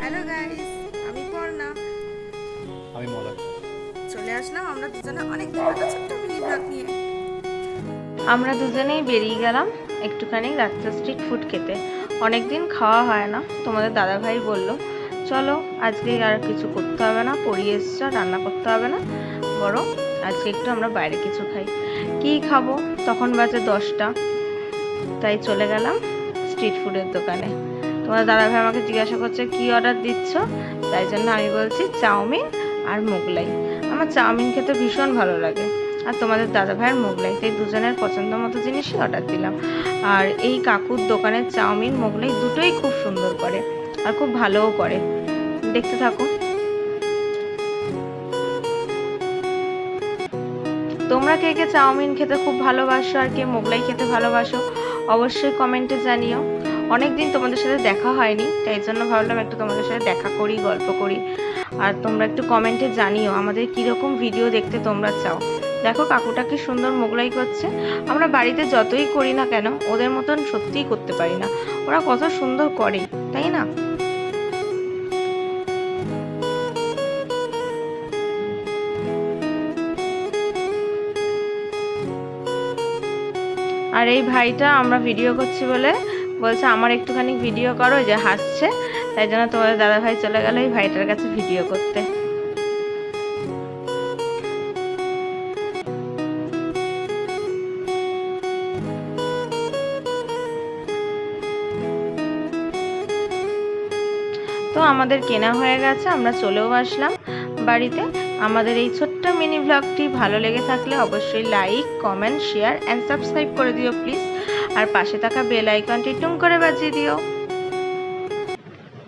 Hello guys, আমি পর্ণা। আমি মলাট। চলে আসলাম আমরা দুজনে অনেক দিন একটা ছোট্ট মিনি ব্লগ নিয়ে। আমরা দুজনেই বেরিয়ে গেলাম একটুখানি রাত্রে স্ট্রিট ফুড খেতে। অনেক দিন খাওয়া হয় না। তোমাদের দাদাভাই বলল চলো আজকে আর কিছু করতে হবে না, পড়িয়ে এসছো, রান্না করতে হবে না, বরং আজকে একটু আমরা বাইরে কিছু খাই। কি খাবো? তখন বাজে 10টা। তাই চলে গেলাম স্ট্রিট ফুডের দোকানে। তোমাদের দাদাভাই আমাকে জিজ্ঞাসা করছে কি অর্ডার দিচ্ছ, তাই জন্য আমি বলছি চাউমিন আর মোগলাই। আমার চাউমিন খেতে ভীষণ ভালো লাগে, আর তোমাদের দাদাভাইয়ের মোগলাই, তাই দুজনের পছন্দ মতো জিনিসই অর্ডার দিলাম। আর এই কাকুর দোকানের চাউমিন মোগলাই দুটোই খুব সুন্দর করে আর খুব ভালোও করে। দেখতে থাকো। তোমরা কে কে চাউমিন খেতে খুব ভালোবাসো আর কে মোগলাই খেতে ভালোবাসো অবশ্যই কমেন্টে জানিও। অনেকদিন তোমাদের সাথে দেখা হয়নি, তাই জন্য ভাবলাম একটু তোমাদের সাথে দেখা করি, গল্প করি। আর তোমরা একটু কমেন্টে জানিও আমাদের কীরকম ভিডিও দেখতে তোমরা চাও। দেখো কাকুটা কি সুন্দর মোগলাই করছে। আমরা বাড়িতে যতই করি না কেন ওদের মতন সত্যিই করতে পারি না। ওরা কত সুন্দর করে, তাই না? আর এই ভাইটা আমরা ভিডিও করছি বলে বলছে আমার একটুখানি ভিডিও করো, যে হাসছে। তাই জন্য তোমাদের দাদা ভাই চলে গেল এই ভাইটার কাছে ভিডিও করতে। তো আমাদের কেনা হয়ে গেছে, আমরা চলেও আসলাম বাড়িতে। আমাদের এই ছোট্ট মিনি ব্লগটি ভালো লেগে থাকলে অবশ্যই like, comment, share and subscribe করে দিও প্লিজ। আর পাশে থাকা বেল আইকনটি টুং করে বাজিয়ে দিও।